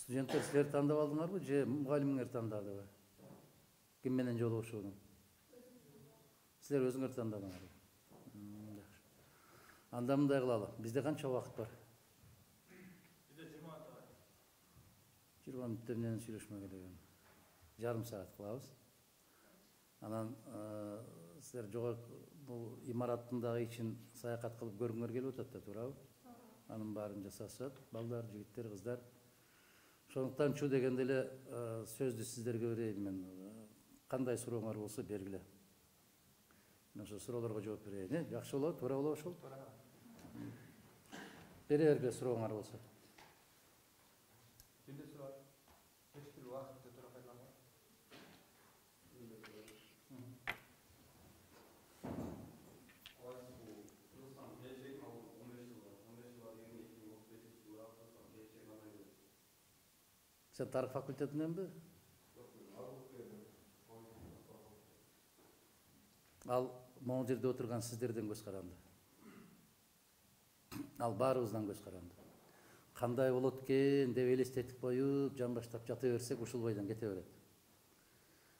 Студенттер силер тандап алдыңарбы же мугалимиңер тандадыбы? Ким менен жолугушууну? Силер өзүңөр тандадыңарбы? Жакшы. Анда мындай кылалы. Бизде канча убакыт бар? Бизде 20 минут бар. 20 мүнөттө менен сүйлөшмөк элек. Жарым саат кылабыз. Анан силер жогорку бул имараттын дагы ичин саякат кылып көргүңөр келип атат да, туурабы? Анын баарын жасашат, балдар, жигиттер, кыздар. Ошондуктан чу дегенде эле сөздү сиздерге берейин мен. Кандай сурооңор болсо бергиле. Мен ошо суроолорго жооп берейин. Жакшы болобу, туура болобу ошол? Бере бергиле сурооңор болсо. Бизде суроо кечки убакытты туура пайдаланбайт. Сен тарых факультетиненби? Ал могу жерде отурган сиздерден көз каранды. Ал баарыбыздан көз каранды. Кандай болот экен деп элестетип коюп, жамбаштап жата берсек ушул бойдон кете берет.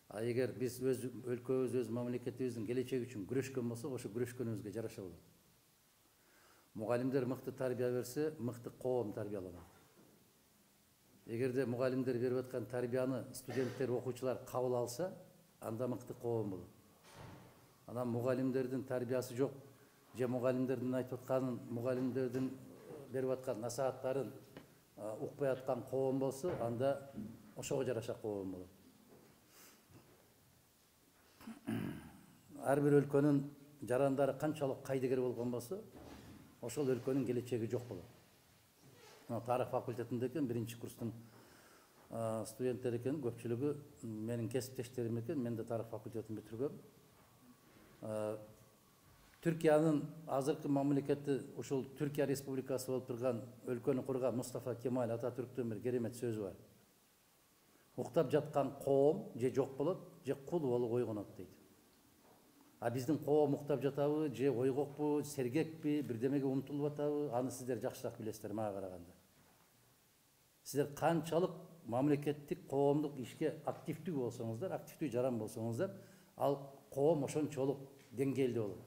А эгер биз өз өлкөбүз, өз мамлекетибиздин келечеги үчүн күрөшкөн болсок, ошо күрөшкөнүбүзгө жараша болот. Мугалимдер мыкты тарбия берсе, мыкты коом тарбияланат. Эгерде мугалимдер берип аткан тарбияны студенттер, окуучулар кабыл алса, анда мыкты коом болот. Анан мугалимдердин тарбиясы жок, же мугалимдердин айтып атканын, мугалимдердин берип аткан насааттарын укпай аткан коом болсо, анда ошого жараша коом болот. Ар бир өлкөнүн жарандары канчалык кайдыгер болгон болсо, ошол өлкөнүн келечеги жок болот. Тарых факультетинде экен, биринчи курстун студенттери экен, көпчүлүгү менин кесиптештерим экен, мен да тарых факультетин бүтүргөм. Түркиянын азыркы мамлекети ушул Түркия республикасы болуп турган өлкөнү курган Мустафа Кемаль Ататүрктүн бир керемет сөзү бар. Уктап жаткан коом же жок болот, же кул болуп ойгонот дейт. А биздин коом уктап жатабы, же ойгокпу, сергекпи, бирдемеге умтулуп атабы, аны сиздер жакшыраак билесиздер мага караганда. Сиздер канчалык мамлекеттик, коомдук ишке активдүү болсоңуздар, активдүү жаран болсоңуздар, ал коом ошончолук деңгээлде болот.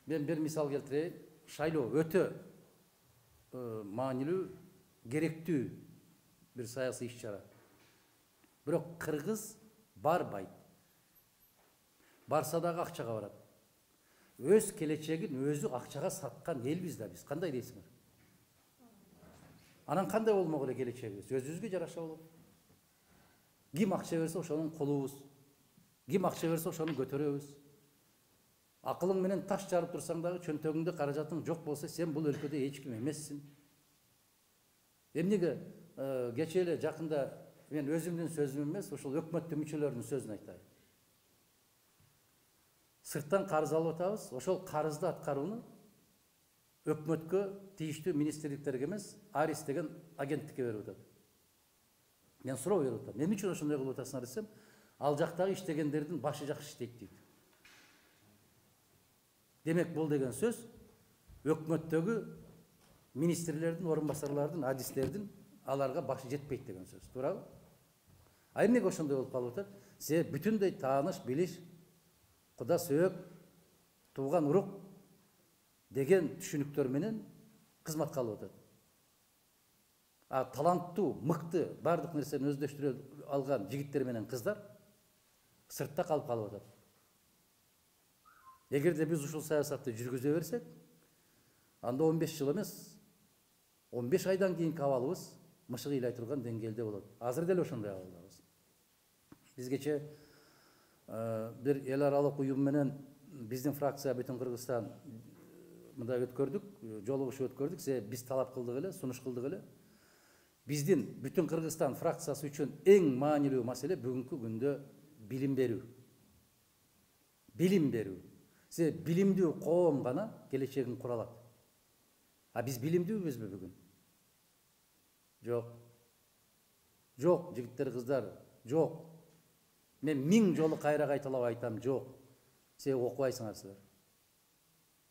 Мен бир мисал келтирейин. Шайлоо өтө маанилүү, керектүү бир саясий иш-чара. Бирок кыргыз барбайт. Барса дагы акчага барат. Өз келечегин өзү акчага саткан элбиз да биз. Кандай дейсиңер? Анан кандай болмок эле келечегибиз? Өзүбүзгө жараша болот. Ким акча берсе ошонун кулубуз. Ким акча берсе ошону көтөрөбүз. Акылың менен таш жарып турсаң дагы, чөнтөгүңдө каражатың жок болсо, сен бул өлкөдө эч ким эмессиң. Эмнеге кечээ эле жакында мен өзүмдүн сөзүм эмес, ушул өкмөттүн мүчөлөрүнүн сөзүн айтайын. Сырттан карыз алып атабыз, ошол карызды аткарууну өкмөткө, тийиштүү министрликтерге эмес, Арис деген агенттикке берип атат. Мен суроо берип атам. Эмне үчүн ошондой кылып атасыңар десем, ал жактагы иштегендердин башы жакшы иштейт дейт. Демек бул деген сөз өкмөттөгү министрлердин, орун басарлардын, адистердин аларга башы жетпейт деген сөз. Туурабы? А эмнеге ошондой болуп калып атат? Себеби бүтүндөй тааныш, билиш, куда сөөк, тууган урук деген түшүнүктөр менен кызматка алып атат. А таланттуу, мыкты, бардык нерсени өздөштүрө алган жигиттер менен кыздар сыртта калып атат. Эгерде биз ушул саясатты жүргүзө берсек, анда 15 жыл эмес, 15 айдан кийинки абалыбыз мышык ыйлай турган деңгээлде болот. Азыр деле ошондой абалдабыз. Биз кечээ бир эл аралык уюм менен биздин фракция бүтүн Кыргызстан мындай өткөрдүк, жолугушуу өткөрдүк. Себеби биз талап кылдык эле, сунуш кылдык эле. Биздин бүтүн Кыргызстан фракциясы үчүн эң маанилүү маселе бүгүнкү күндө билим берүү. Билим берүү. Себеби билимдүү коом гана келечегин кура алат. А биз билимдүүбүзбү бүгүн? Жок. Жок, жигиттер, кыздар, жок. Мен 1000 жолу кайра кайталап айтам, жок. Себеби окубайсыңар силер.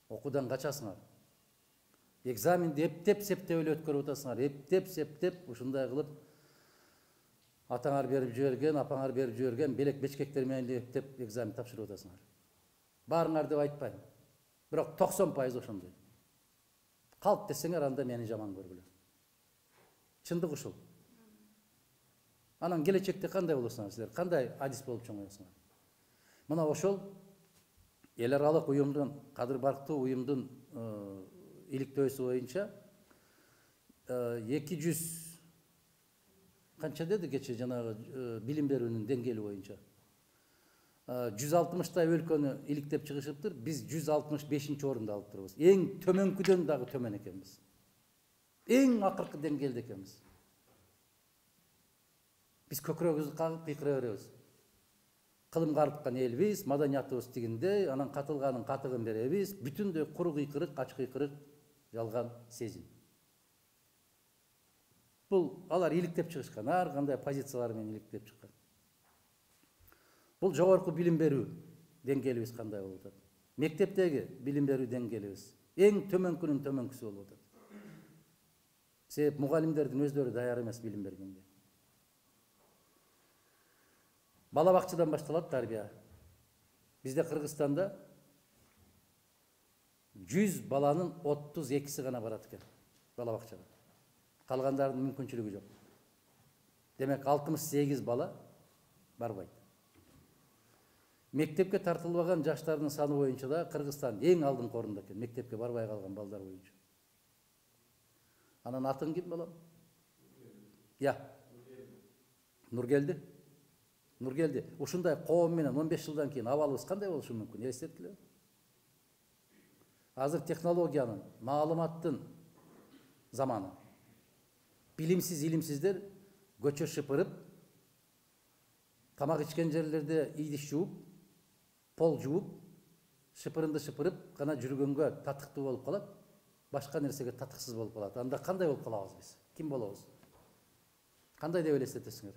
Окуудан качасыңар. Экзаменди эптеп септеп эле өткөрүп атасыңар. Эптеп септеп ушундай кылып атаңар берип жиберген, апаңар берип жиберген белек бечкектер менен эптеп экзамен тапшырып атасыңар. Баарыңар деп айтпайм. Бирок 90% ошондой. Калп десеңер анда мени жаман көргүлө. Чындык ушул. Анан келечекте кандай болосуңар силер? Кандай адис болуп чоңоесуңар? Мына ошол эл аралык уюмдун, кадыр барктуу уюмдун иликтөөсү боюнча 200 канча деди кече жанагы билим берүүнүн деңгээли боюнча 160 өлкөнү иликтеп чыгышыптыр. Биз 165 орунду алып турабыз. Эң төмөнкүдөн дагы төмөн экенбиз. Эң акыркы деңгээлде экенбиз. Биз көкүрөгүбүздү кагып кыйкыра беребиз. Кылым карыткан элбиз, маданиятыбыз тигиндей, анан катылганын катыгын беребиз. Бүтүндөй куру кыйкырык, ач кыйкырык, жалган сезим. Бул алар иликтеп чыгышкан, ар кандай позициялар менен иликтеп чыккан. Бул жогорку билим берүү деңгээлибиз кандай болуп атат? Мектептеги билим берүү деңгээлибиз эң төмөнкүнүн төмөнкүсү болуп атат. Себеп мугалимдердин өздөрү даяр эмес билим бергенге. Бала бакчадан башталат тарбия. Бизде Кыргызстанда 100 баланын 32-си гана барат экен бала бакчага. Калгандардын мүмкүнчүлүгү жок. Демек 68 бала барбайт. Мектепке тартылбаган жаштардын саны боюнча да Кыргызстан эң алдыңкы орунда экен, мектепке барбай калган балдар боюнча. Анан атың ким балам? Я. Нургелди. Нургелди. Ушундай коом менен 15 жылдан кийин абалыбыз кандай болушу мүмкүн? Элестеткиле. Азыр технологиянын, маалыматтын заманы. Билимсиз, илимсиздер көчө шыпырып, тамак ичкен жерлерде идиш жууп, пол жууп, шыпырынды шыпырып гана жүргөнгө татыктуу болуп калат, башка нерсеге татыксыз болуп калат. Анда кандай болуп калабыз биз? Ким болобуз? Кандай деп элестетесиңер?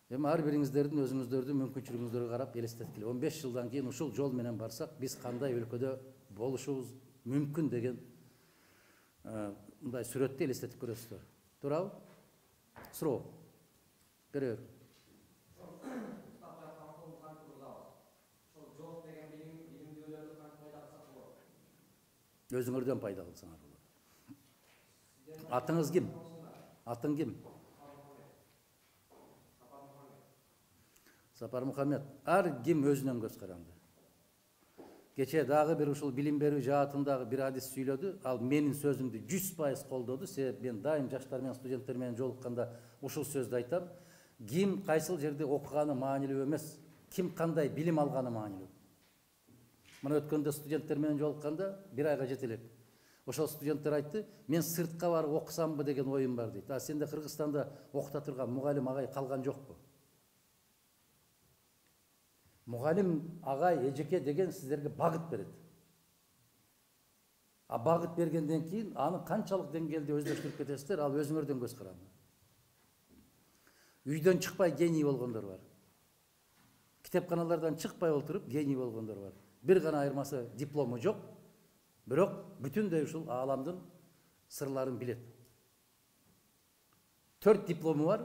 Эми ар бириңиздердин өзүңүздөрдүн мүмкүнчүлүгүңүздөргө карап элестеткиле. 15 жылдан кийин ушул жол менен барсак, биз кандай өлкөдө болушубуз мүмкүн деген мындай сүрөттү элестетип көрөсүздөр. Туурабы? Суроо. Бере бер. Өзүңөрдөн пайда кылсаңар болот. Атыңыз ким? Атың ким? Сапар Мухаммед. Ар ким өзүнөн көз каранды. Кече дагы бир ушул билим берүү жаатындагы бир адис сүйлөдү. Ал менин сөзүмдү 100% колдоду. Себеп мен дайым жаштар менен, студенттер менен жолукканда ушул сөздү айтам. Ким кайсыл жерде окуганы маанилүү эмес, ким кандай билим алганы маанилүү. Мына өткөндө студенттер менен жолукканда бир айга жете элек. Ошол студенттер айтты, мен сыртка барып окусамбы деген оюм бар дейт. А сенде Кыргызстанда окута турган мугалим агай калган жокпу? Мугалим агай, эжеке деген сиздерге багыт берет. А багыт бергенден кийин аны канчалык деңгээлде өздөштүрүп кетесиздер, ал өзүңөрдөн көз каранды. Үйдөн чыкпай гений болгондор бар. Китепканалардан чыкпай отуруп гений болгондор бар. Бир гана айырмасы диплому жок, бирок бүтүндөй ушул ааламдын сырларын билет. 4 диплому бар,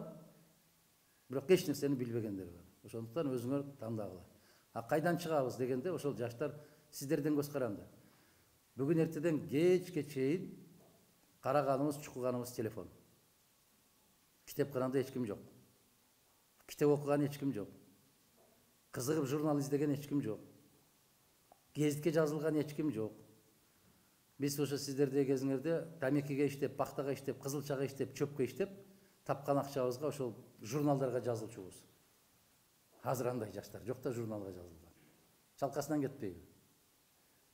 бирок эч нерсени билбегендер бар. Ошондуктан өзүңөр тандагыла. А кайдан чыгабыз дегенде ошол жаштар сиздерден көз каранды. Бүгүн эртеден кечке чейин караганыбыз, чукуганыбыз телефон. Китепканада эч ким жок. Китеп окуган эч ким жок. Кызыгып журнал издеген эч ким жок. Гезитке жазылган эч ким жок. Биз ошо сиздердеги кезиңерде тамекиге иштеп, пахтага иштеп, кызылчага иштеп, чөпкө иштеп, тапкан акчабызга ошол журналдарга жазылчубуз. Азыр андай жаштар жок да журналга жазылган. Чалкасынан кетпейби?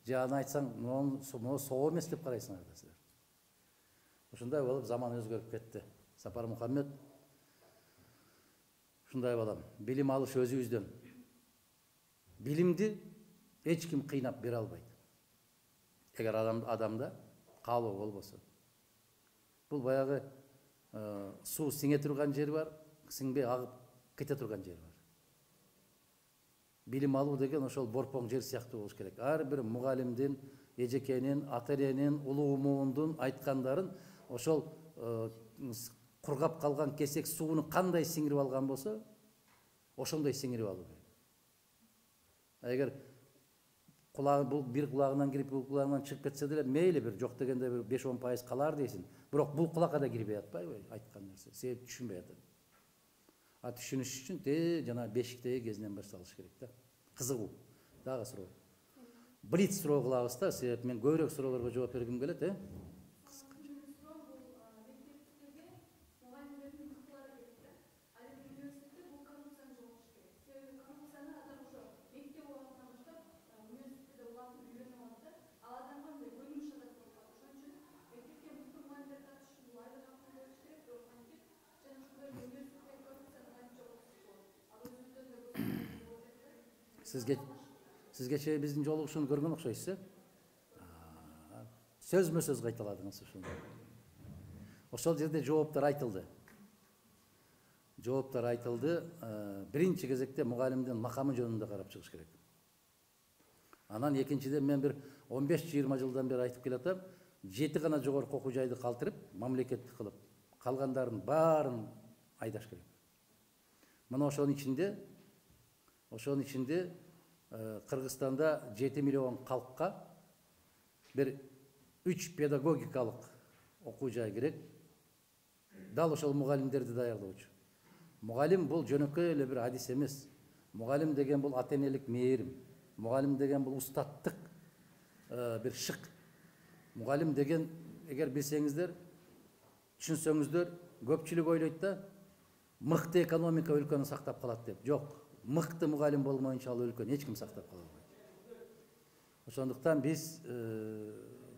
Же аны айтсаң, мону соо эмес деп карайсыңар да силер. Ушундай болуп заман өзгөрүп кетти. Сапар Мухаммед ушундай балам, билим алыш өзүбүздөн. Билимди эч ким кыйнап бере албайт. Эгер адамда каалоо болбосо. Бул баягы суу сиңе турган жери бар, сиңбей агып кете турган жери бар. Билим алуу деген ошол борпоң жер сыяктуу болуш керек. Ар бир мугалимдин, эжекенин, ата эненин, улуу муундун айткандарын ошол кургап калган кесек сууну кандай сиңирип алган болсо, ошондой сиңирип алуу керек. Эгер бул бир кулагынан кирип, бул кулагынан чыгып кетсе деле мейли, бир жок дегенде бир 5-10% калар дейсиң. Бирок бул кулакка да кирбей атпайбы айткан нерсе, себеп түшүнбөй атат. А түшүнүш үчүн жана бешиктеги кезинен башталыш керек да. Кызыгуу. Дагы суроо. Блиц суроо кылабыз да, себеп мен көбүрөөк суроолорго жооп бергим келет, Сизге биздин жолугушууну көргөн окшойсуз, сөзмө сөз кайталадыңыз ушуну. Ошол жерде жооптор айтылды. Биринчи кезекте мугалимдин макамы жөнүндө карап чыгыш керек. Анан экинчиден мен бир 15-20 жылдан бери айтып келатам, 7 гана жогорку окуу жайды калтырып, мамлекеттик кылып, калгандарын баарын айдаш керек. Мына ошонун ичинде Кыргызстанда 7 миллион калкка бир 3 педагогикалык окуу жай керек. Дал ошол мугалимдерди даярдоочу. Мугалим бул жөнөкөй эле бир адис эмес. Мугалим деген бул ата энелик мээрим. Мугалим деген бул устаттык бир шык. Мугалим деген, эгер билсеңиздер, түшүнсөңүздөр, көпчүлүк ойлойт да, мыкты экономика өлкөнү сактап калат деп. Жок. Мыкты мугалим болмоюнча ал өлкөнү эч ким сактап кала албайт. Ошондуктан биз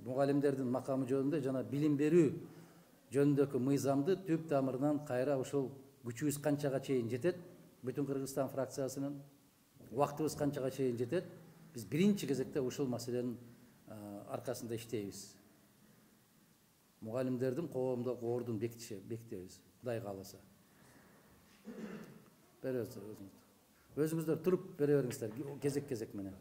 мугалимдердин макамы жөнүндө жана билим берүү жөнүндөгү мыйзамды түп тамырынан кайра ушул күчүбүз канчага чейин жетет, бүтүн Кыргызстан фракциясынын убактыбыз канчага чейин жетет, биз биринчи кезекте ушул маселенин аркасында иштейбиз. Мугалимдердин коомдогу ордун бекитебиз, Кудай кааласа. Өзүңүздөр туруп бере бериңиздер, кезек менен.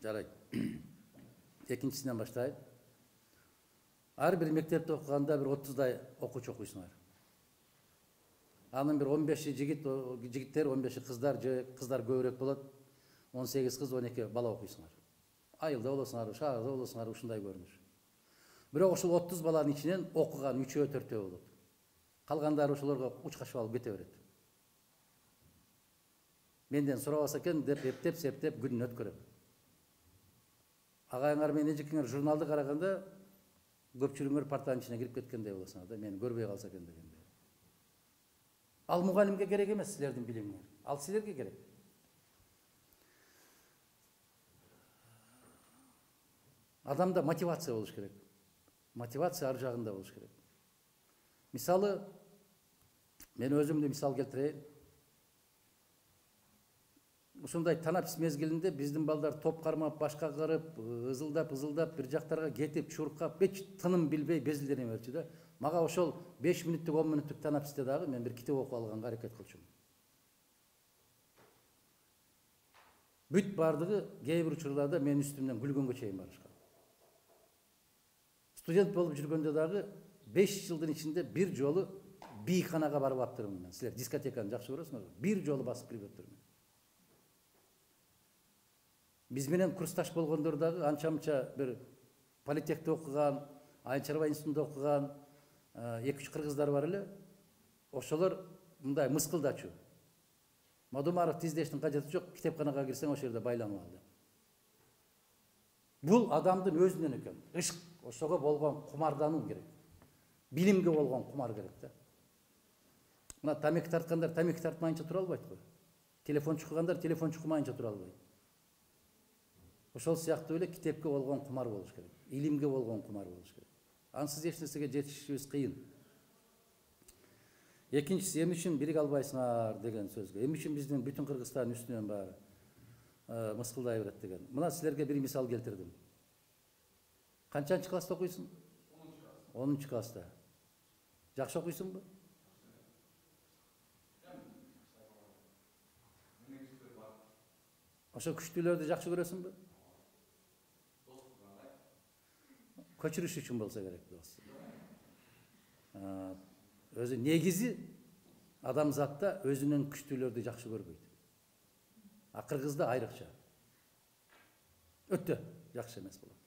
Жарайт. Экинчисинен баштайт. Ар бир мектепте окуганда бир 30дай окуучу окуйсуңар. Анын бир 15 жигиттер, 15 кыздар, же кыздар көбүрөөк болот. 18 кыз, 12 бала окуйсуңар. Айылда болосуңар, шаарда болосуңар, ушундай көрүнүш. Бирок ушул 30 баланын ичинен окуган 3-4 болот. Калгандары ошолорго учкашып алып кете берет. Менден сурабаса экен деп эптеп септеп күнүн өткөрөт. Агайыңар менен эжекеңер журналды караганда көпчүлүгүңөр партанын ичине кирип кеткендей болосуңар да, мени көрбөй калса экен дегенде. Ал мугалимге керек эмес силердин билимиңер. Ал силерге керек. Адамда мотивация болуш керек. Мотивация ар жагында болуш керек. Мисалы, мен өзүмдү мисал келтирейин. Ушундай танапис мезгилинде биздин балдар топ кармап, башка кырып, ызылдап, бир жактарга кетип, чуркап, эч тыным билбей безилдене берчү да. Мага ошол 5 мүнөттүк, 10 мүнөттүк танаписте дагы мен бир китеп окуп алганга аракет кылчумун. Бүт бардыгы кээ бир учурларда мен үстүмдөн күлгөнгө чейин барышкан. Студент болуп жүргөндө дагы 5 жылдын ичинде бир жолу бийканага барып аптырмын мен. Силер дискотеканы жакшы көрөсүңөр? Бир жолу басып кирип өттүрмүн. Биз менен курсташ болгондор дагы анча-мынча бир политехте окуган, Айыл-чарба институтунда окуган 2-3 кыргыздар бар эле. Ошолор мындай мыскылдачу. Мадумаров тиздештин кажети жок, китепканага кирсең ошол жерде байланып ал. Бул адамдын өзүнөн экен. Ышык, ошого болгон кумардануу керек. Билимге болгон кумар керек да. Мына тамеки тарткандар тамеки тартмайынча тура албайт го. Телефон чукугандар телефон чукумайынча тура албайт. Ошол сыяктуу эле китепке болгон кумар болуш керек. Илимге болгон кумар болуш керек. Ансыз эч нерсеге жетишибиз кыйын. Экинчиси, эмне үчүн бириге албайсыңар деген сөзгө. Эмне үчүн биздин бүтүн Кыргызстан үстүнөн баары мыскылдай берет деген. Мына силерге бир мисал келтирдим. Канчанчы класста окуйсуң? 10 класста. Жакшы окуйсуңбу? Ошо күчтүүлөрдү жакшы көрөсүңбү? Көчүрүш үчүн болсо керек дос. Өзү негизи адамзатта өзүнүн күчтүүлөрдү жакшы көрбөйт. А кыргызда айрыкча. Өтө жакшы эмес болот.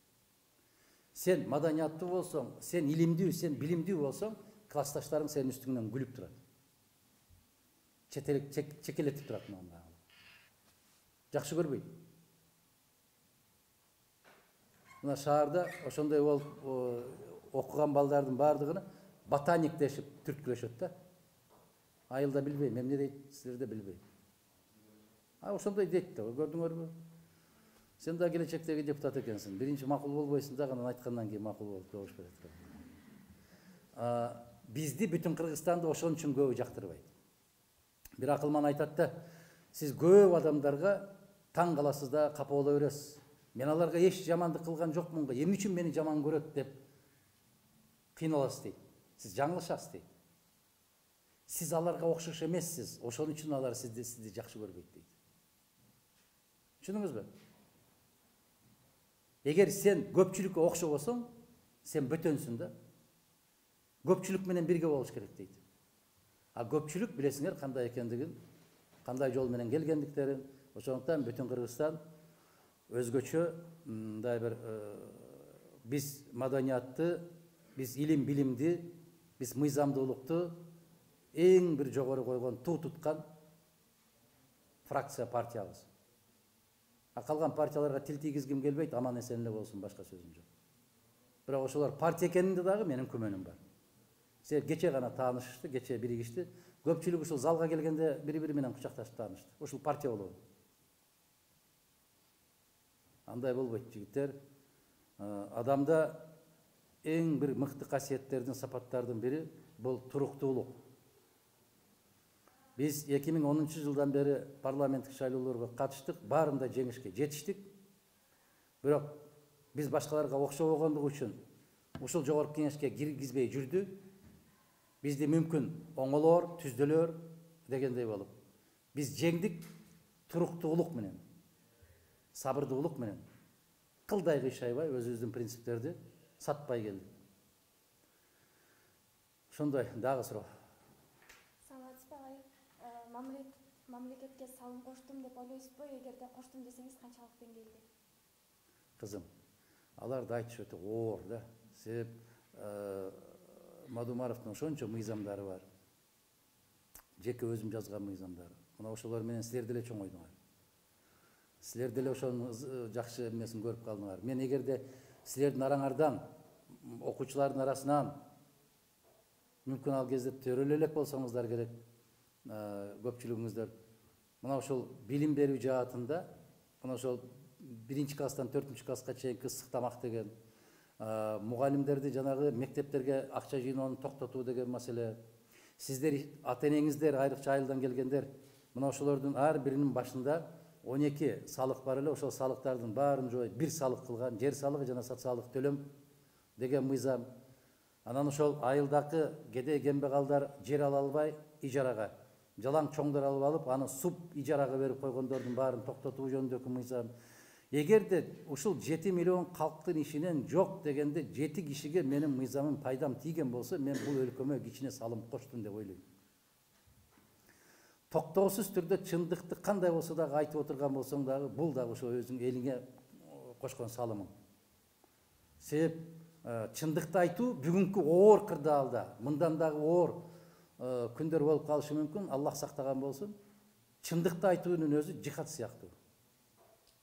Сен маданияттуу болсоң, сен илимдүү, сен билимдүү болсоң, классташтарың сенин үстүңнөн күлүп турат. Чекелетип турат мына. Жакшы көрбөйт. Мына шаарда ошондой болуп окуган балдардын баардыгына ботаник дешип түрткүлөшөт да. Айылда билбейм, эмне дейт, силерде билбейм. Ошондой дейт да, көрдүңөрбү? Сен да келечектеги депутат экенсиң. Биринчи макул болбойсуң да, анан айткандан кийин макул болуп добуш берет. Бизди бүтүн Кыргызстанды ошон үчүн көбү жактырбайт. Бир акылман айтат да, сиз көп адамдарга таң каласыз да, капа боло бересиз. Мен аларга эч жамандык кылган жокмун го, эмне үчүн мени жаман көрөт деп кыйналасыз дейт. Сиз жаңылышасыз дейт. Сиз аларга окшош эмессиз, ошон үчүн алар сизди жакшы көрбөйт дейт. Түшүндүңүзбү? Эгер сен көпчүлүккө окшобосоң, сен бөтөнсүң да. Көпчүлүк менен бирге болуш керек дейт. А көпчүлүк билесиңер кандай экендигин, кандай жол менен келгендиктерин, ошондуктан бүтүн Кыргызстан өзгөчө мындай бир биз маданиятты, биз илим билимди, биз мыйзамдуулукту эң бир жогору койгон, туу туткан фракция партиябыз. А калган партияларга тил тийгизгим келбейт, аман эсен эле болсун, башка сөзүм жок. Бирок ошолор партия экенинде дагы менин күмөнүм бар. Себеп кече гана таанышышты, кече биригишти. Көпчүлүк ушул залга келгенде бири-бири менен кучакташып таанышты. Ушул партия болобу? Андай болбойт, жигиттер. Адамда эң бир мыкты касиеттердин, сапаттардын бири бул туруктуулук. Биз 2010 жылдан бери парламенттик шайлоолорго катыштык, баарында жеңишке жетиштик. Бирок биз башкаларга окшобогондугу үчүн ушул жогорку кеңешке киргизбей жүрдү. Бизди мүмкүн оңолоор, түздөлөр дегендей болуп. Биз жеңдик туруктуулук менен, сабырдуулук менен, кылдай кыйшайбай өзүбүздүн принциптерди сатпай келдик. Ошондой дагы суроо. Саламатсызбы агай? Мамлекетке салым коштум деп ойлойсузбу? Эгерде коштум десеңиз канчалык деңгээлде? Кызым, аларды айтыш өтө оор да. Себеп Мадумаровдун ошончо мыйзамдары бар. Жеке өзүм жазган мыйзамдары. Мына ошолор менен силер деле чоңойдуңар. Силер деле ошонун жакшы эмесин көрүп калдыңар. Мен эгерде силердин араңардан, окуучулардын арасынан мүмкүн ал кезде төрөлө элек болсоңуздар керек, көпчүлүгүңүздөр. Мына ошол билим берүү жаатында, мына ошол 1-класстан 4-класска чейинки ысык тамак деген, мугалимдерди жанагы мектептерге акча жыйноону токтотуу деген маселе. Сиздер ата-энеңиздер, айрыкча айылдан келгендер, мына ошолордун ар биринин башында 12 салык бар эле, ошол салыктардын баарын жоюп бир салык кылган, жер салыгы жана социалдык төлөм деген мыйзам. Анан ошол айылдагы кедей кембагалдар жер ала албай ижарага, жалаң чоңдор алып алып, аны суп ижарага берип койгондордун баарын токтотуу жөнүндөгү мыйзам. Эгерде ушул 7 миллион калктын ишинен жок дегенде 7 кишиге менин мыйзамым пайдам тийген болсо, мен бул өлкөмө кичине салым коштум деп ойлойм. Токтоосуз түрдө чындыкты кандай болсо дагы айтып отурган болсоң дагы, бул дагы ошо өзүң элиңе кошкон салымың. Себеп чындыкты айтуу бүгүнкү оор кырдаалда, мындан дагы оор күндөр болуп калышы мүмкүн, Аллах сактаган болсун. Чындыкты айтуунун өзү жихад сыяктуу.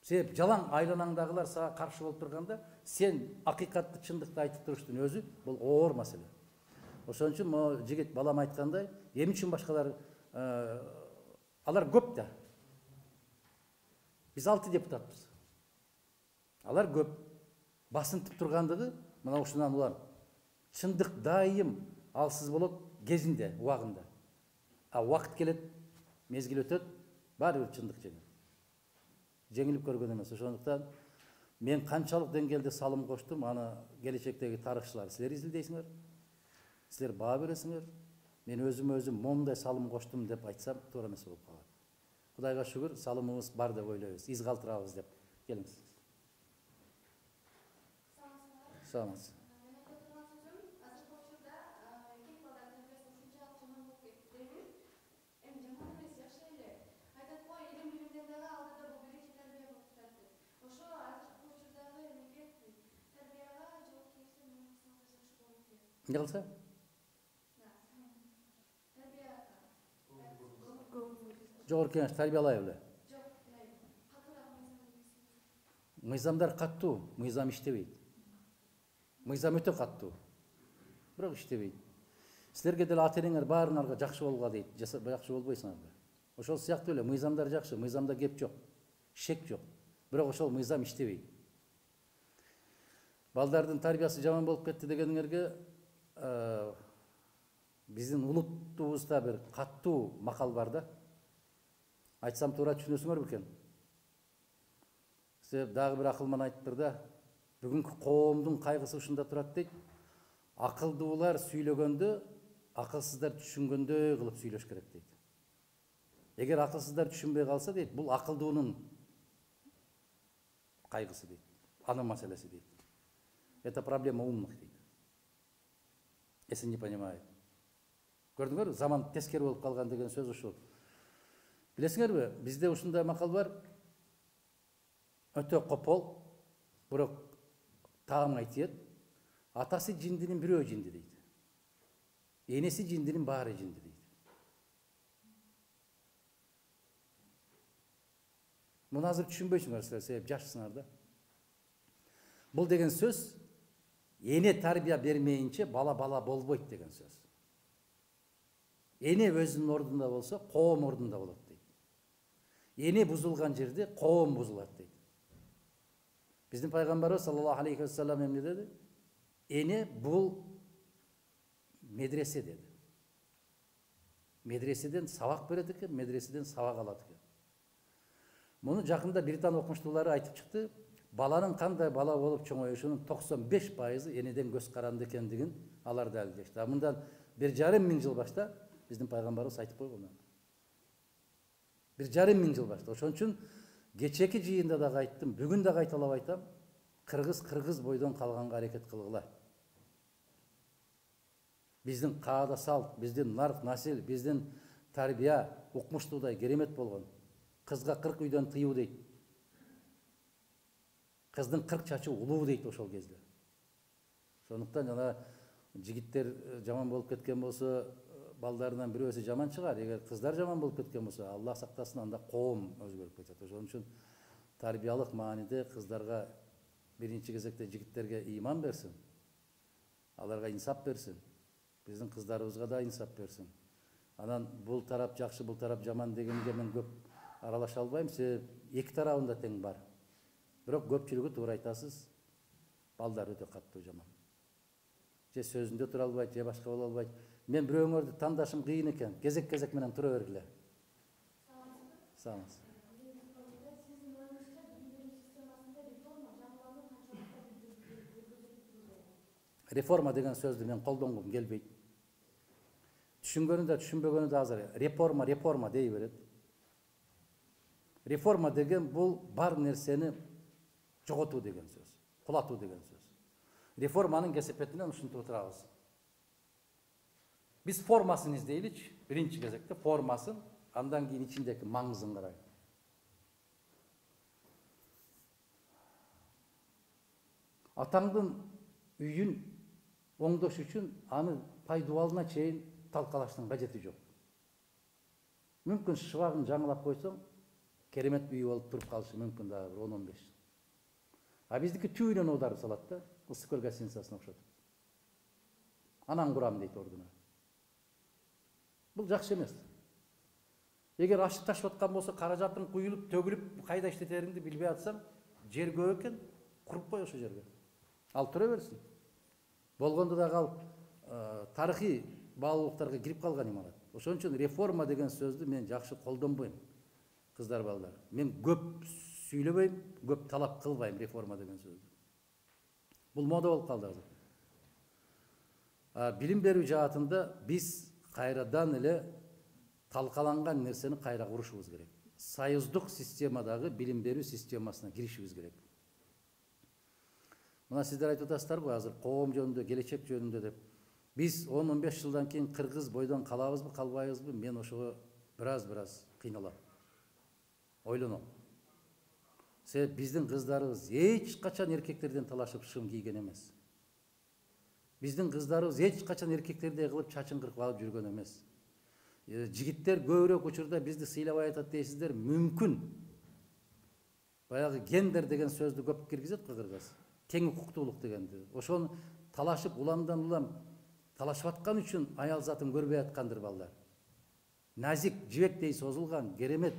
Себеп жалаң айланаңдагылар сага каршы болуп турганда, сен акыйкатты, чындыкты айтып туруштун өзү бул оор маселе. Ошон үчүн могу жигит балам айткандай, эмне үчүн башкалар алар көп да. Биз 6 депутатпыз. Алар көп. Басынтып тургандыгы мына ушундан улам. Чындык дайым алсыз болот кезинде, убагында. А убакыт келет, мезгил өтөт, баары бир чындык жеңет. Жеңилип көргөн эмес. Ошондуктан мен канчалык деңгээлде салым коштум, аны келечектеги тарыхчылар силер изилдейсиңер. Силер баа бересиңер. Мен өзüm момундай салым коштум деп айтсам туура эмес болуп калат. Кудайга шүгүр, салымыбыз бар деп ойлойбуз, из калтырабыз деп. Келиңиз. Саламатсыз. Не кылса? Жогорку кеңеш тарбиялай беле. Мыйзамдар каттуу, мыйзам иштебейт. Мыйзам өтө каттуу. Бирок иштебейт. Силерге деле ата энеңер баарыңарга жакшы болууга дейт, жакшы болбойсуңар да. Ошол сыяктуу эле мыйзамдар жакшы, мыйзамда кеп жок, шек жок. Бирок ошол мыйзам иштебейт. Балдардын тарбиясы жаман болуп кетти дегениңерге биздин улуттубузда бир каттуу макал бар да. Айтсам туура түшүнөсүңөр бекен? Себеп дагы бир акылман айтыптыр да. Бүгүнкү коомдун кайгысы ушунда турат дейт. Акылдуулар сүйлөгөндө, акылсыздар түшүнгөндөй кылып сүйлөш керек дейт. Эгер акылсыздар түшүнбөй калса дейт, бул акылдуунун кайгысы дейт. Анын маселеси дейт. Это проблема умных дейт. Если не понимает. Көрдүңөрбү? Заман тескери болуп калган деген сөз ушул. Билесиңерби? Бизде ушундай макал бар. Өтө копол, бирок таамай тиет. Атасы жиндинин бирөө жинди дейт. Энеси жиндинин баары жинди дейт. Муну азыр түшүнбөйсүңөр силер, себеп жашсыңар да. Бул деген сөз эне тарбия бермейинче бала болбойт деген сөз. Эне өзүнүн ордунда болсо, коом ордунда болот дейт. Эне бузулган жерде коом бузулат дейт. Биздин пайгамбарыбыз саллаллаху алейхи ва саллям эмне деди? Эне бул медресе деди. Медреседен сабак берет экен, медреседен сабак алат экен. Муну жакында Британ окумуштуулары айтып чыкты. Баланын кандай бала болуп чоңоюшунун 95% энеден көз каранды экендигин алар далилдешти. Мындан 1,5 миң жыл башта биздин пайгамбарыбыз айтып койгон. 1,5 миң жыл башта. Ошон үчүн кечеки жыйында дагы айттым, бүгүн да кайталап айтам. Кыргыз бойдон калганга аракет кылгыла. Биздин каада салт, биздин нарк насил, биздин тарбия укмуштуудай керемет болгон. Кызга 40 үйдөн тыюу дейт. Кыздын 40 чачы улуу дейт ошол кезде. Ошондуктан жана жигиттер жаман болуп кеткен болсо, балдарынан бирөөсү жаман чыгар. Эгер кыздар жаман болуп кеткен болсо, Аллах сактасын, анда коом өзгөрүп кетет. Ошон үчүн тарбиялык мааниде кыздарга биринчи кезекте жигиттерге иман берсин. Аларга инсап берсин. Биздин кыздарыбызга да инсап берсин. Анан бул тарап жакшы, бул тарап жаман дегенге мен көп аралаша албайм. Себеп эки тарабында тең бар. Бирок көпчүлүгү туура айтасыз. Балдар өтө каттуу жаман. Же сөзүндө тура албайт, же башка боло албайт. Мен бирөөңөрдү тандашым кыйын экен. Кезек менен тура бергиле. Саламатсыз. Реформа деген сөздү мен колдонгум келбейт. Түшүнгөнү да түшүнбөгөнү да азыр реформа дей берет. Реформа деген бул бар нерсени жоготуу деген сөз, кулатуу деген сөз. Реформанын кесепетинен ушинтип отурабыз. Биз формасын издейличи, биринчи кезекте формасын, андан кийин ичиндеги маңызын карайлы. Атаңдын үйүн оңдош үчүн аны пайдубалына чейин талкалаштын кажети жок. Мүмкүн шыбагын жаңылап койсоң, керемет үй болуп туруп калышы мүмкүн дагы 10-15 жыл. А биздики түйүнөн оодарып салат да, ысык көл гостиницасына окшотуп. Анан курам дейт ордуна. Бул жакшы эмес. Эгер ашып ташып аткан болсо, каражатың куюлуп, төгүлүп, кайда иштетериңди билбей атсаң, жер көп экен, куруп кой ошол жерге. Ал тура берсин. Болгондо дагы ал тарыхый баалуулуктарга кирип калган имарат. Ошон үчүн реформа деген сөздү мен жакшы колдонбойм, кыздар, балдар. Мен көп сүйлөбөйм, көп талап кылбайм реформа деген сөздү. Бул мода болуп калды азыр. Билим берүү жаатында биз кайрадан эле талкаланган нерсени кайра курушубуз керек. Союздук системадагы билим берүү системасына киришибиз керек. Мына сиздер айтып атасыздарбы азыр коом жөнүндө, келечек жөнүндө деп. Биз 10-15 жылдан кийин кыргыз бойдон калабызбы, калбайбызбы? Мен ошого бираз кыйналам. Ойлоном. Себеп биздин кыздарыбыз эч качан эркектерден талашып шым кийген эмес. Биздин кыздарыбыз эч качан эркектердей кылып чачын кыркып алып жүргөн эмес. Жигиттер көбүрөөк учурда бизди сыйлабай атат дейсиздер, мүмкүн. Баягы гендер деген сөздү көп киргизет го кыргыз. Тең укуктуулук дегенди. Ошону талашып, уламдан улам талашып аткан үчүн аял затын көрбөй аткандыр балдар. Назик, жибектей созулган, керемет.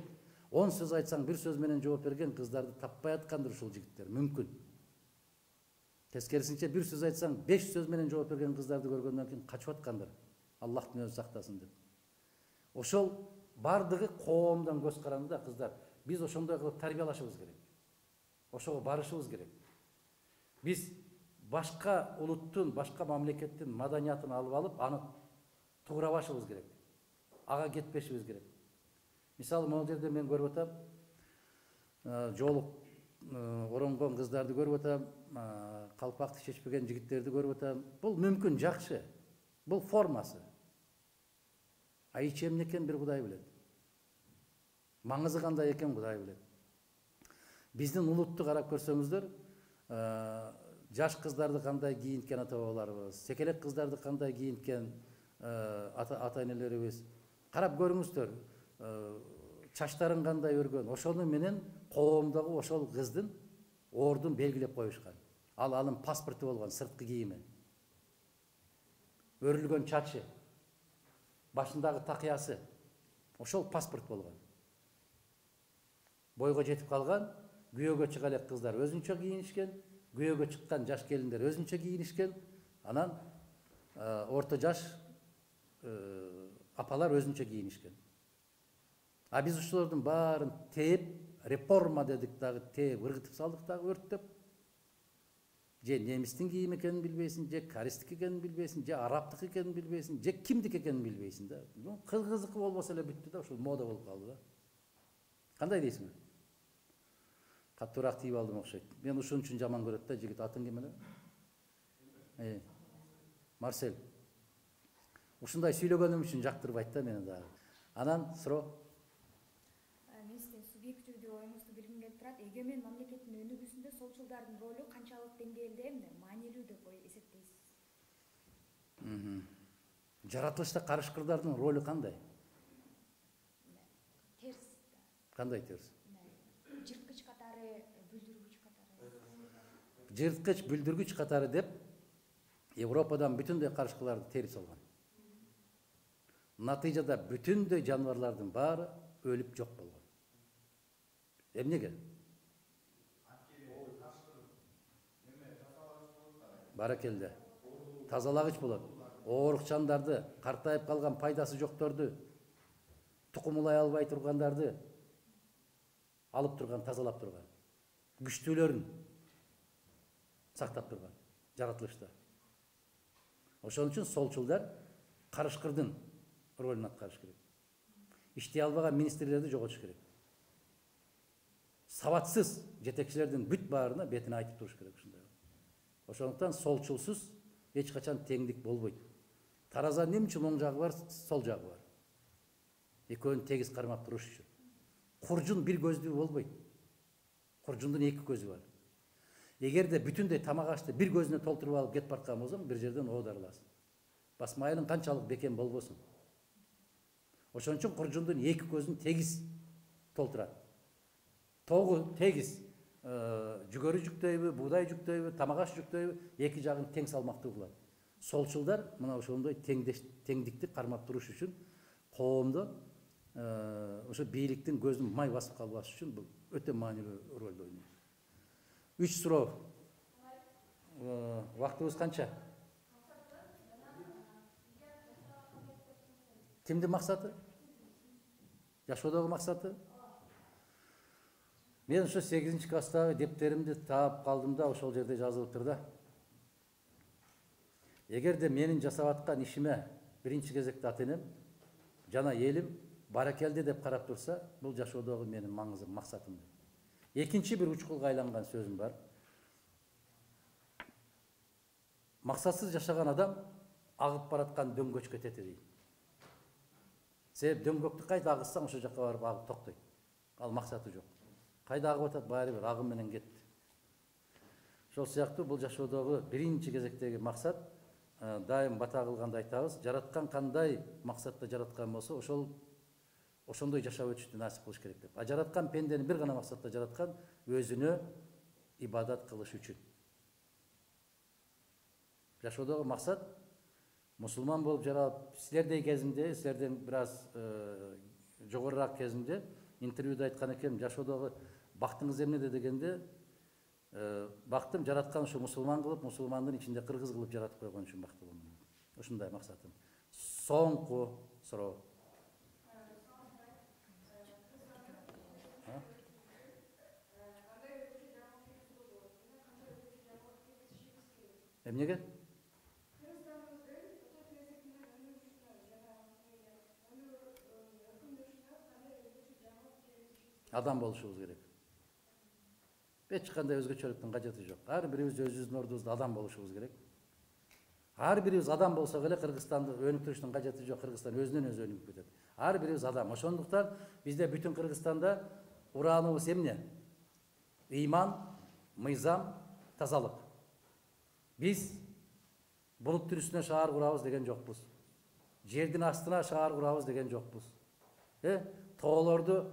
10 сөз айтсаң, бир сөз менен жооп берген кыздарды таппай аткандыр ушул жигиттер. Мүмкүн. Тескерисинче бир сөз айтсаң, 5 сөз менен жооп берген кыздарды көргөндөн кийин качып аткандыр. Аллахтын өзү сактасын деп. Ошол бардыгы коомдон көз каранды да, кыздар. Биз ошондой кылып тарбиялашыбыз керек. Ошого барышыбыз керек. Биз башка улуттун, башка мамлекеттин маданиятын алып, аны туурабашыбыз керек. Ага кетпешибиз керек. Мисалы, могу жерде мен көрүп атам, жолук оронгон кыздарды көрүп атам, калпакты чечпеген жигиттерди көрүп атам. Бул мүмкүн, жакшы. Бул формасы. Ичи эмне экен бир Кудай билет. Маңызы кандай экен Кудай билет. Биздин улутту карап көрсөңүздөр, жаш кыздарды кандай кийинткен ата бабаларыбыз, секелек кыздарды кандай кийинткен ата энелерибиз. Карап көрүңүздөр, чачтарын кандай өргөн. Ошону менен коомдогу ошол кыздын ордун белгилеп коюшкан. Ал анын паспорту болгон, сырткы кийими. Өрүлгөн чачы, башындагы такыясы. Ошол паспорт болгон. Бойго жетип калган, күйөөгө чыга элек кыздар өзүнчө кийинишкен, күйөөгө чыккан жаш келиндер өзүнчө кийинишкен, анан орто жаш апалар өзүнчө кийинишкен. А биз ушулордун баарын тээп, реформа дедик дагы, тээп, ыргытып салдык дагы, өрттөп. Же немистин кийими экенин билбейсиң, же користики экенин билбейсиң, же арабтыкы экенин билбейсиң, же кимдики экенин билбейсиң да. Кыргыздыкы болбосо эле бүттү да, ушул мода болуп калды да. Кандай дейсиңер? Каттуураак тийип алдым окшойт. Мен ушун үчүн жаман көрөт да жигит. Атың ким эле? Марсель. Ушундай сүйлөгөнүм үчүн жактырбайт да мени дагы. Анан суроо. Мен сизден субъективдүү оюңузду билгим келип турат. Эгемен мамлекеттин өнүгүүсүндө солчулдардын ролу канчалык деңгээлде эмне? Маанилүү деп эсептейсиз? Жаратылышта карышкырдардын ролу кандай? Терс. Кандай терс? Жырткыч катары, бүлдүргүч катары. Жырткыч, бүлдүргүч катары деп Европадан бүтүндөй карышкыларды терип салган. Натыйжада бүтүндөй жаныбарлардын баары өлүп жок болгон. Эмнеге? Баракелде. Тазалагыч болот. Оорукчандарды, картайып калган пайдасы жокторду, тукумулай албай тургандарды алып турган, тазалап турган. Күчтүүлөрүн сактап турган жаратылышта. Ошон үчүн солчулдар карышкырдын ролун аткарыш керек. Иштей албаган министрлерди жоготуш керек. Сабатсыз жетекчилердин бүт баарына бетин айтып туруш керек ушундай. Ошондуктан солчулсуз эч качан теңдик болбойт. Таразанын эмне үчүн оң жагы бар, сол жагы бар. Экөөнү тегиз кармап туруш үчүн. Куржун бир көздүү болбойт. Куржундун эки көзү бар. Эгерде бүтүндөй тамак ашты бир көзүнө толтуруп алып кетип бараткан болсоң, бир жерден оодарыласың. Басмайылың канчалык бекем болбосун. Ошон үчүн куржундун эки көзүн тегиз толтурат. Тогу тегиз жүгөрү жүктөйбү, буудай жүктөйбү, тамак аш жүктөйбү, эки жагын тең салмактуу кылат. Солчулдар мына ошондой теңдикти кармап туруш үчүн коомдо ошо бийликтин көзүн май басып калбаш үчүн бул өтө маанилүү ролду ойнойт. 3 суроо. Убактыбыз канча? Кимдин максаты? Жашоодогу максаты? Мен ошо 8-класстагы дептеримди таап калдым да, ошол жерде жазылыптыр да. Эгерде менин жасап аткан ишиме биринчи кезекте ата энем жана элим баракелде деп карап турса, бул жашоодогу менин маңызым, максатым. Экинчи бир учкулга айланган сөзүм бар. Максатсыз жашаган адам агып бараткан дөңгөчкө тете дейт. Себеп дөңгөктү кайда агытсаң ошол жакка барып агып токтойт. Ал максаты жок. Кайда агып атат, баары бир агым менен кетти. Ошол сыяктуу бул жашоодогу биринчи кезектеги максат, дайым бата кылганда айтабыз, жараткан кандай максатта жараткан болсо, ошондой жашап өтүштү насип кылыш керек деп. А жараткан пендени бир гана максатта жараткан, өзүнө ибадат кылыш үчүн. Жашоодогу максат мусулман болуп жаралып, силердей кезимде, силерден бир аз жогорураак кезимде интервьюда айткан экенмин, жашоодогу бактыңыз эмнеде дегенде, бактым жараткан ушу мусулман кылып, мусулмандын ичинде кыргыз кылып жаратып койгон үчүн бактылуумун. Ушундай максатым. Соңку суроо. Эмнеге? Адам болушубуз керек. Эч кандай өзгөчөлүктүн кажети жок. Ар бирибиз өзүбүздүн ордубузда адам болушубуз керек. Ар бирибиз адам болсок эле Кыргызстанды өнүктүрүштүн кажети жок. Кыргызстан өзүнөн өзү өнүгүп кетет. Ар бирибиз адам. Ошондуктан бизде бүтүн Кыргызстанда урааныбыз эмне? Ыйман, мыйзам, тазалык. Биз булут түрүсүнө шаар курабыз деген жокпуз. Жердин астына шаар курабыз деген жокпуз. Тоолорду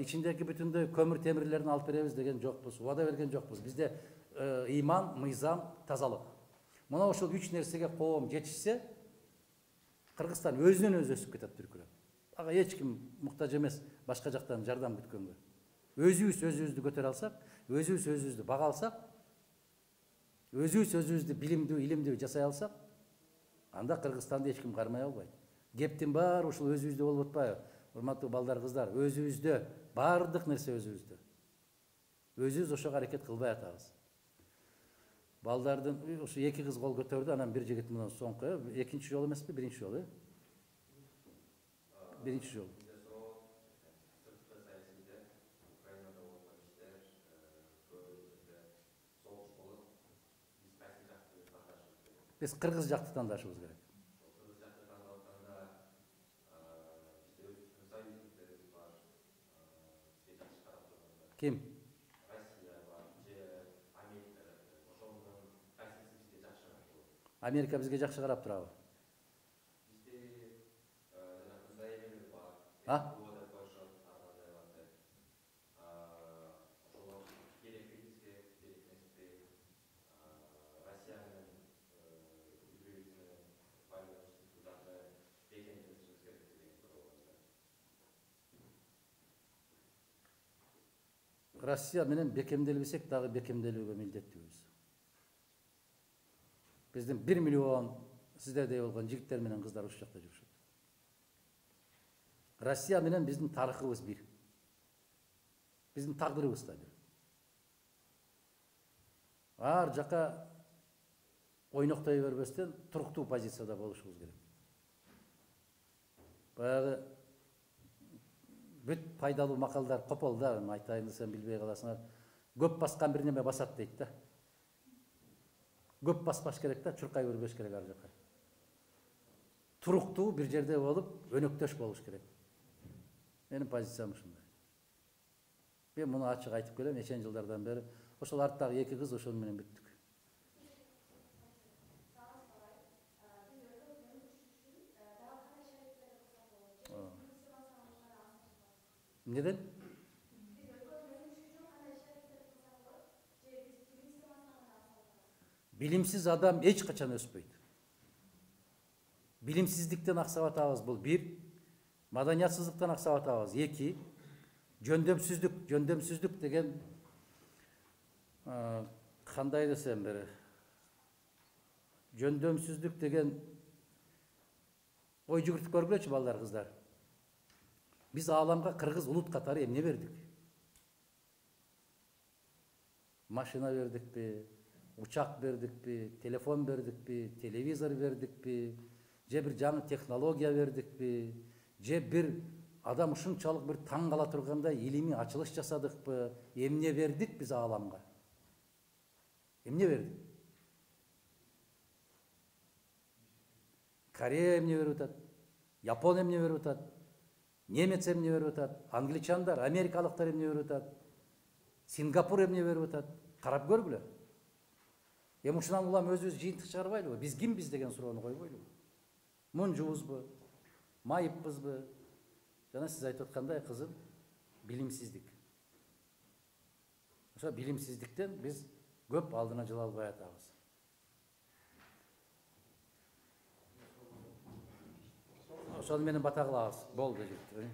ичиндеги бүтүндөй көмүр темирлерин алып беребиз деген жокпуз. Убада берген жокпуз. Бизде ыйман, мыйзам, тазалык. Мына ошол 3 нерсеге коом жетишсе, Кыргызстан өзүнөн өзү өсүп кетет дүркүрөп. Ага эч ким муктаж эмес башка жактан жардам күткөнгө. Өзүбүз өзүбүздү көтөрө алсак, өзүбүз өзүбүздү бага алсак, өзүбүз өзүбүздү билимдүү, илимдүү жасай алсак, анда Кыргызстанды эч ким кармай албайт. Кептин баары ушул өзүбүздө болуп атпайбы? Урматтуу балдар, кыздар, өзүбүздө, баардык нерсе өзүбүздө. Өзүбүз ошого аракет кылбай атабыз. Балдардын ушу 2 кыз кол көтөрдү, анан бир жигит мына соңку, экинчи жолу эмеспи, биринчи жолу, биринчи жолу. Биз кыргыз жакты тандашыбыз керек. Ким? Америка бизге жакшы карап турабы? Россия менен бекемделбесек дагы бекемделүүгө милдеттүүбүз. Биздин 1 миллион сиздердей болгон жигиттер менен кыздар ушул жакта жүрүшөт. Россия менен биздин тарыхыбыз бир. Биздин тагдырыбыз да бир. Ар жака ойноктой бербестен туруктуу позицияда болушубуз керек. Баягы бүт пайдалуу макалдар копол да, айтайын десем билбей каласыңар. Көп баскан бир неме басат дейт да. Көп баспаш керек да, чуркай бербеш керек ар жака. Туруктуу бир жерде болуп, өнөктөш болуш керек. Менин позициям ушундай. Мен муну ачык айтып келем, нечен жылдардан бери. Ошол арттагы 2 кыз ошол менен бүттүк. Неден? Билимсиз адам эч качан өспөйт. Билимсиздиктен аксап атабыз, бул бир. Маданиятсыздыктан аксап атабыз. 2. Жөндөмсүздүк деген кандай десем бери. Жөндөмсүздүк деген ой жүгүртүп көргүлөчү балдар, кыздар. Биз ааламга кыргыз улут катары эмне бердик? Машина бердикпи, учак бердикпи, телефон бердикпи, телевизор бердикпи, же бир жаңы технология бердикпи, же бир адам ушунчалык бир таң кала тургандай илимий ачылыш жасадыкпы? Эмне бердик биз ааламга? Эмне бердик? Корея эмне берип атат? Япон эмне берип атат? Немец эмне берип атат? Англичандар, америкалыктар эмне берип атат? Сингапур эмне берип атат? Карап көргүлө. Эми ушунан улам өзүбүз жыйынтык чыгарбайлыбы? Биз кимбиз деген суроону койбойлубу? Мунжубузбу? Майыппызбы? Жана сиз айтып аткандай, кызым, билимсиздик. Ошо билимсиздиктен биз көп алдына жыла албай атабыз. Ошону менен бата кылабыз. Болду жигиттер.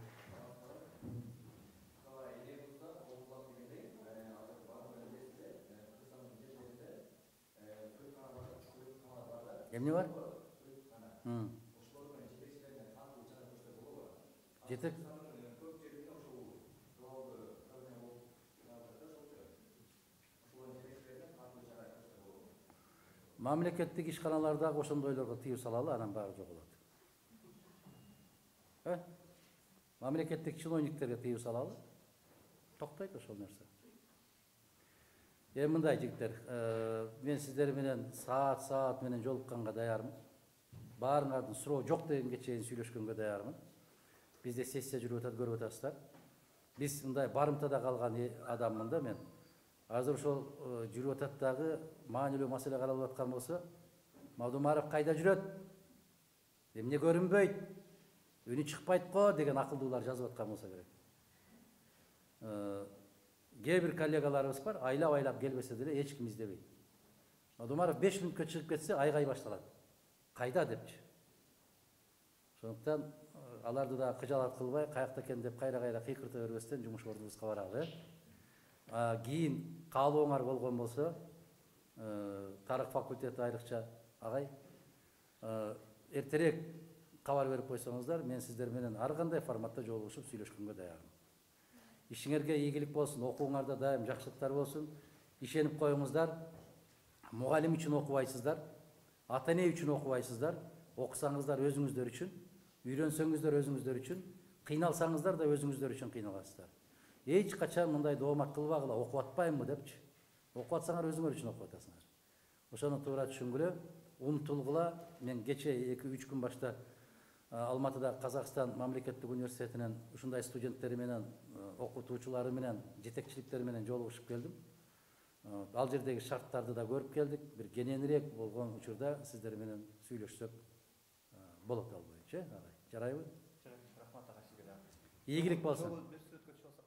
Эмне бар? Жетек. Мамлекеттик ишканалардагы ошондойлорго тыюу салалы, анан баары жоголот. Мамлекеттик чиновниктерге тыюу салалы, токтойт ошол нерсе. Эми мындай жигиттер, мен сиздер менен саат менен жолукканга даярмын. Баарыңардын суроо жок дегенге чейин сүйлөшкөнгө даярмын. Бизде сессия жүрүп атат, көрүп атасыздар. Биз мындай барымтада калган адаммын да мен. Азыр ошол жүрүп атат дагы маанилүү маселе каралып аткан болсо, Мадумаров кайда жүрөт? Эмне көрүнбөйт? Үнү чыкпайт го деген акылдуулар жазып аткан болсо керек. Кээ бир коллегаларыбыз бар, айлап келбесе деле эч ким издебейт. Мадумаров 5 мүнөткө чыгып кетсе, айгай башталат. Кайда депчи. Ошондуктан аларды да кыжалат кылбай, каякта экен деп кайра кыйкырта бербестен жумуш ордубузга баралы. Кийин каалооңар болгон болсо, тарых факультети айрыкча агай, эртерээк кабар берип койсоңуздар, мен сиздер менен ар кандай форматта жолугушуп сүйлөшкөнгө даярмын. Ишиңерге ийгилик болсун, окууңарда дайым жакшылыктар болсун. Ишенип коюңуздар. Мугалим үчүн окубайсыздар, ата-эне үчүн окубайсыздар. Окусаңыздар өзүңүздөр үчүн, үйрөнсөңүздөр өзүңүздөр үчүн, кыйналсаңыздар да өзүңүздөр үчүн кыйналасыздар. Эч качан мындай доомат кылбагыла, окуп атпайынбы депчи. Окуп атсаңар өзүңөр үчүн окуп атасыңар. Ошону туура түшүнгүлө, умтулгула. Мен кече 2-3 күн башта Алматыда Казакстан мамлекеттик университетинен ушундай студенттери менен, окутуучулары менен, жетекчиликтери менен жолугушуп келдим. Ал жердеги шарттарды да көрүп келдик. Бир кененирээк болгон учурда сиздер менен сүйлөшсөк болот ал боюнча. Жарайбы? Рахмат ага сизге да. Ийгилик болсун. Жол бир сүрөткө чыгып